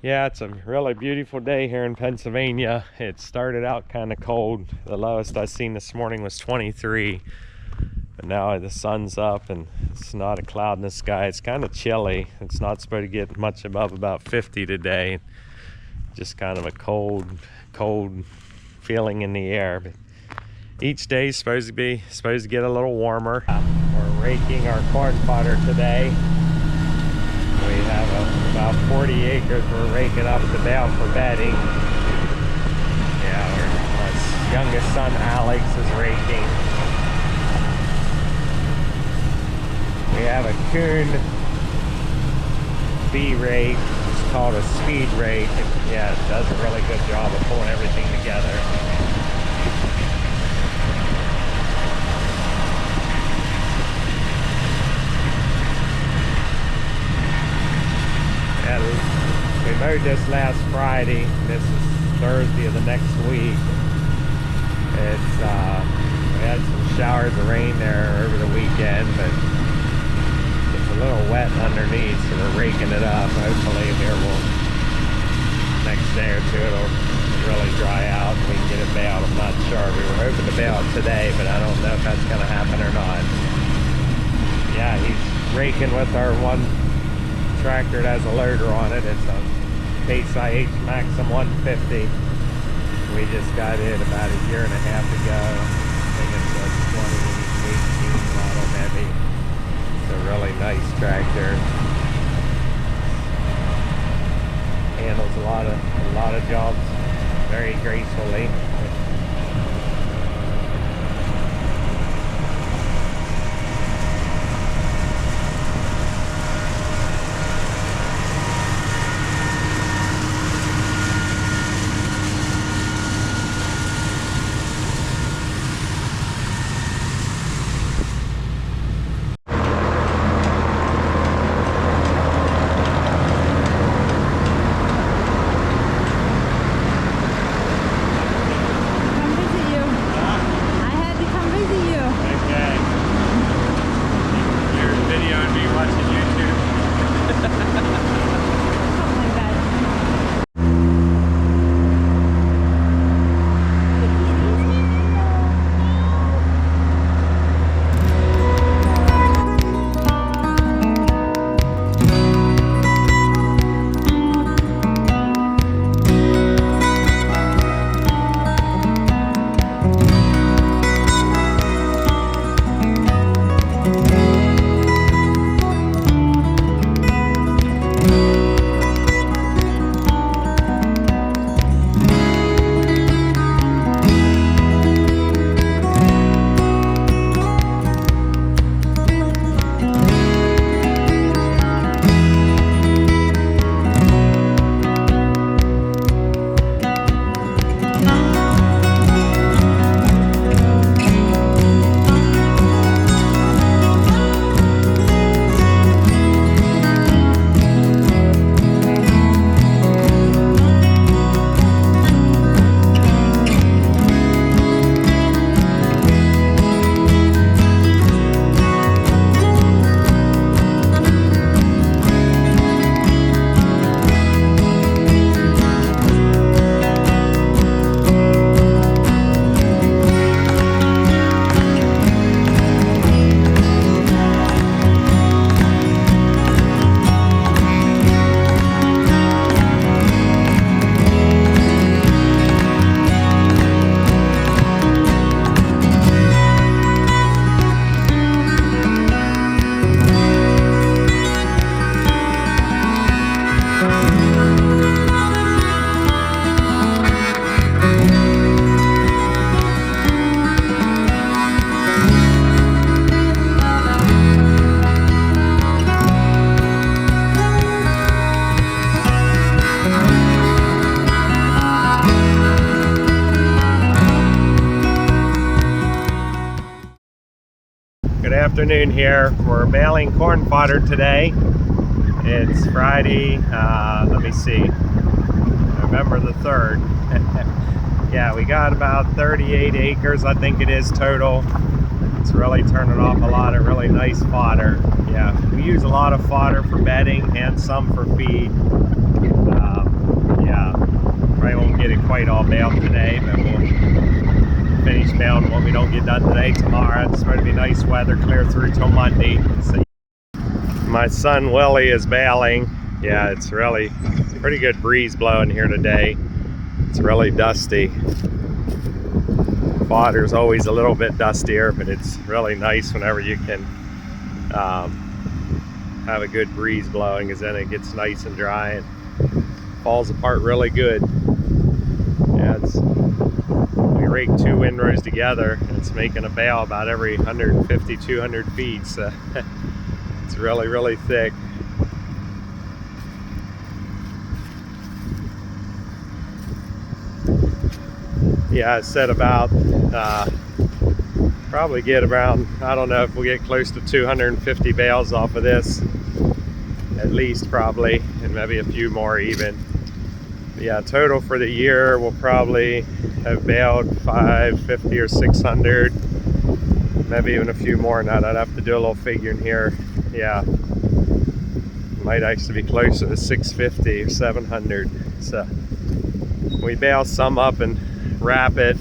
Yeah, it's a really beautiful day here in Pennsylvania. It started out kind of cold. The lowest I seen this morning was 23. But now the sun's up and it's not a cloud in the sky. It's kind of chilly. It's not supposed to get much above about 50 today. Just kind of a cold feeling in the air. But each day is supposed to get a little warmer. We're raking our corn fodder today. We have about 40 acres we're raking up to bale for bedding. Yeah, our youngest son Alex is raking. We have a coon bee rake. It's called a speed rake. Yeah, it does a really good job of pulling everything together. We mowed this last Friday. This is Thursday of the next week. It's we had some showers of rain there over the weekend, but it's a little wet underneath, so we're raking it up. Hopefully here next day or two it'll really dry out and we can get it baled. I'm not sure. We were hoping to bale it today, but I don't know if that's going to happen or not. Yeah, he's raking with our one tractor that has a loader on it. It's a Case IH Maxim 150. We just got it about a year and a half ago. I think it's a 2018 model maybe. It's a really nice tractor. Handles a lot of jobs very gracefully. Good afternoon here. We're baling corn fodder today. It's Friday, let me see, November the 3rd. Yeah, we got about 38 acres, I think it is total. It's really turning off a lot of really nice fodder. Yeah, we use a lot of fodder for bedding and some for feed. Probably won't get it quite all baled today, but we'll finish baling what we don't get done today tomorrow. It's supposed to be nice weather, clear through till Monday. So my son Willie is baling. Yeah, it's really pretty good breeze blowing here today. It's really dusty. Fodder's always a little bit dustier, but it's really nice whenever you can have a good breeze blowing, because then it gets nice and dry and falls apart really good. Yeah, we rake 2 windrows together, and it's making a bale about every 150, 200 feet, so it's really, really thick. Yeah, I said about probably get around, I don't know if we'll get close to 250 bales off of this, at least probably, and maybe a few more even. But yeah, total for the year we'll probably have baled 550 or 600, maybe even a few more than that. I'd have to do a little figuring here. Yeah, might actually be closer to 650 or 700. So we bale some up and wrap it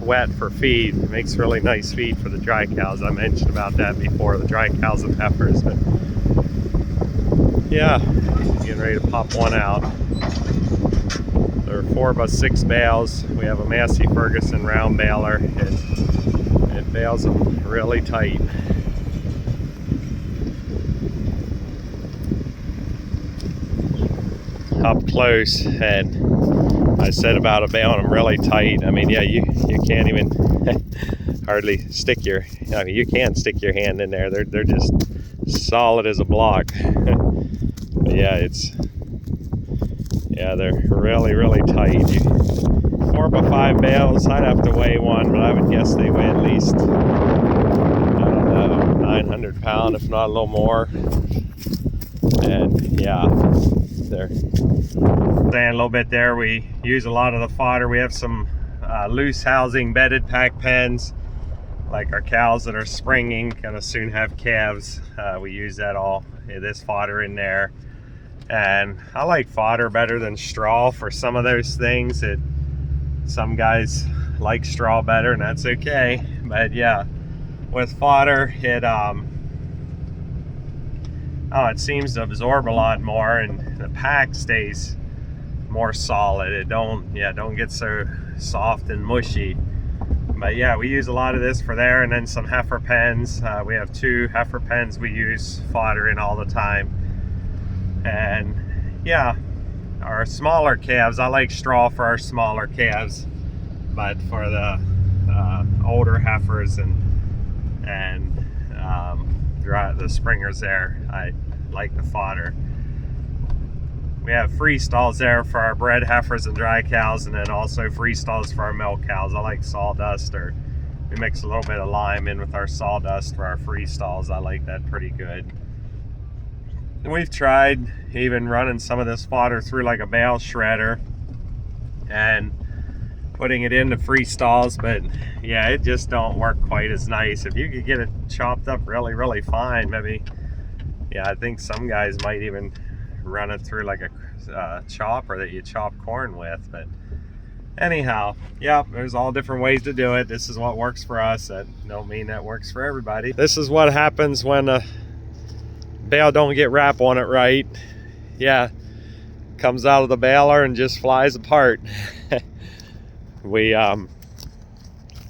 wet for feed. It makes really nice feed for the dry cows. I mentioned about that before, the dry cows and heifers. But yeah, getting ready to pop one out. There are 4x6 bales. We have a Massey Ferguson round baler. It bales them really tight. Up close, and I said about baling them really tight. I mean, yeah, you can't even hardly stick your, I mean, you can stick your hand in there. They're just solid as a block. But yeah, they're really, really tight. 4x5 bales, I'd have to weigh one, but I would guess they weigh at least, I don't know, 900 pounds, if not a little more. And yeah, they're saying a little bit there. We use a lot of the fodder. We have some loose housing bedded pack pens, like our cows that are springing, gonna soon have calves. We use that all, this fodder in there. And I like fodder better than straw for some of those things. Some guys like straw better, and that's okay. But yeah, with fodder, it seems to absorb a lot more, and the pack stays more solid. It don't get so soft and mushy. But yeah, we use a lot of this for there, and then some heifer pens. We have 2 heifer pens we use fodder in all the time. And yeah, our smaller calves, I like straw for our smaller calves, but for the older heifers and the springers there, I like the fodder. We have free stalls there for our bred heifers and dry cows, and then also free stalls for our milk cows. I like sawdust, or we mix a little bit of lime in with our sawdust for our free stalls. I like that pretty good. And we've tried even running some of this fodder through like a bale shredder and putting it into free stalls, but yeah, it just don't work quite as nice. If you could get it chopped up really, really fine, maybe, yeah, I think some guys might even run it through like a chopper that you chop corn with. But anyhow, yeah, there's all different ways to do it. This is what works for us. That don't mean that works for everybody. This is what happens when a bale don't get wrap on it right. Yeah, comes out of the baler and just flies apart. We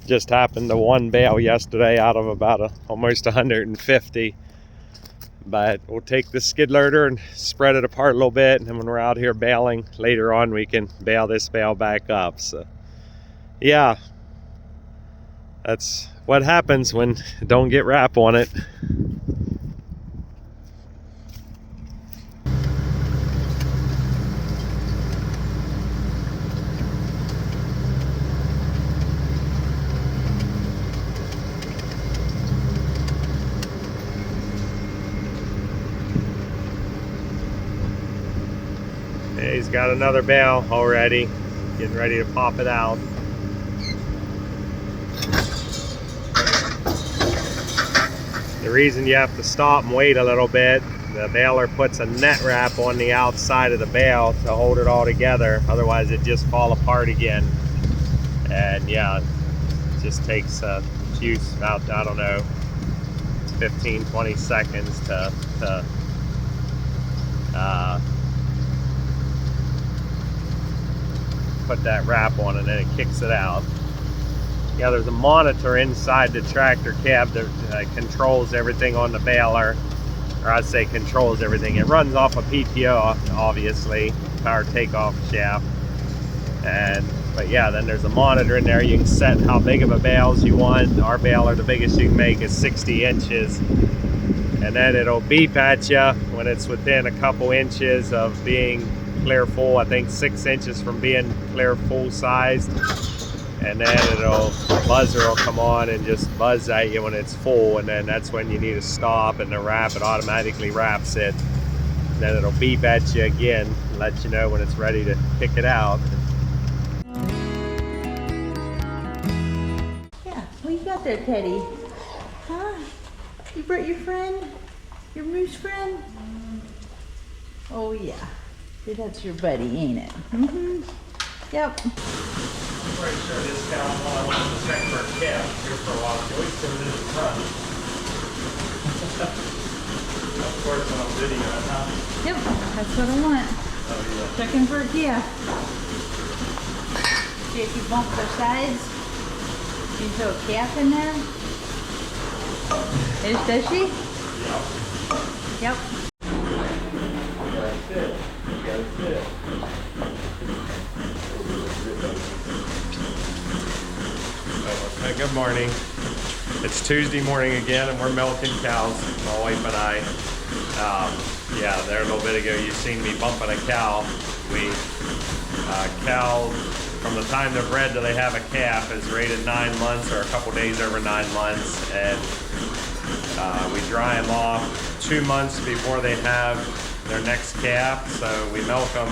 just happened to one bale yesterday out of about almost 150. But we'll take the skid loader and spread it apart a little bit, and then when we're out here baling later on, we can bale this bale back up. So yeah, that's what happens when you don't get wrap on it. He's got another bale already, getting ready to pop it out. The reason you have to stop and wait a little bit the baler puts a net wrap on the outside of the bale to hold it all together. Otherwise it just fall apart again. And yeah, it just takes a few, about, I don't know, 15-20 seconds to put that wrap on, and then it kicks it out. Yeah, there's a monitor inside the tractor cab that controls everything on the baler, or I'd say controls everything. It runs off a PTO, obviously, power takeoff shaft. But yeah, then there's a monitor in there. You can set how big of a bales you want. Our baler, the biggest you can make is 60 inches. And then it'll beep at you when it's within a couple inches of being clear full. I think 6 inches from being clear full sized. And then buzzer will come on and just buzz at you when it's full. And then that's when you need to stop, and the wrap, it automatically wraps it. And then it'll beep at you again, and let you know when it's ready to kick it out. Yeah, what you got there, Teddy? Huh? You brought your friend? Your moose friend? Oh yeah. That's your buddy, ain't it? Mm-hmm. Yep. I'm pretty sure this cow wants to check for a calf here for a while. She always comes in the front. Of course, when I'm videoing, huh? Yep, that's what I want. Oh, yeah. Checking for a calf. See if you bump their sides. You throw a calf in there. Does she? Yep. Yep. That's it. That's it. Good morning. It's Tuesday morning again, and we're milking cows, my wife and I. Yeah, there a little bit ago you seen me bumping a cow. Cow, from the time they're bred till they have a calf, is rated 9 months, or a couple days over 9 months, and we dry them off 2 months before they have their next calf. So we milk them,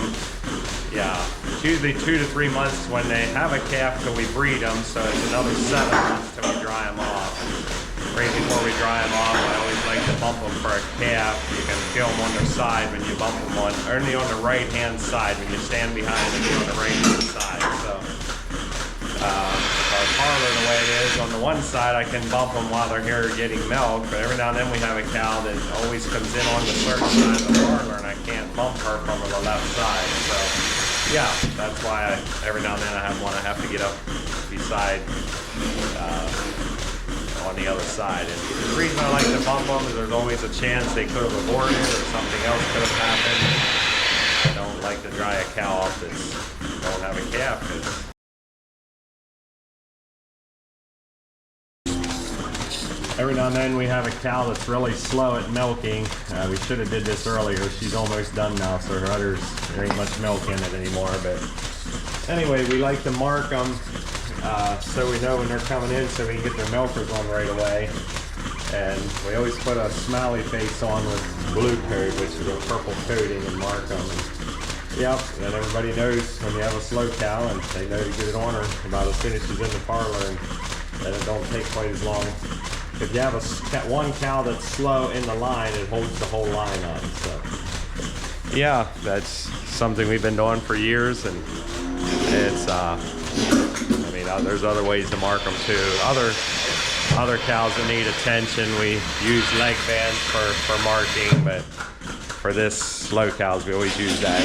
yeah, it's usually 2 to 3 months when they have a calf till we breed them, so it's another 7 months till we dry them off. Right before we dry them off, I always like to bump them for a calf. You can feel them on their side when you bump them only on the right hand side. When you stand behind them, you're on the right hand side. So our parlor, the way it is, on the one side I can bump them while they're here getting milk, but every now and then we have a cow that always comes in on the certain side of the parlor, and I can't bump her from the left side. So yeah, that's why every now and then I have to get up beside on the other side. And the reason I like to bump them is there's always a chance they could have aborted or something else could have happened. I don't like to dry a cow off that don't have a calf. Every now and then we have a cow that's really slow at milking. We should have did this earlier. She's almost done now, so her udders, there ain't much milk in it anymore. But anyway, we like to mark them so we know when they're coming in, so we can get their milkers on right away. And we always put a smiley face on with blue coat, which is a purple coating, and mark them. And, yep, and everybody knows when you have a slow cow, and they know to get it on her about as soon as she's in the parlor, and then it don't take quite as long. If you have one cow that's slow in the line, it holds the whole line up. So yeah, that's something we've been doing for years, and it's I mean, there's other ways to mark them too. Other cows that need attention, we use leg bands for marking, but for this slow cows we always use that.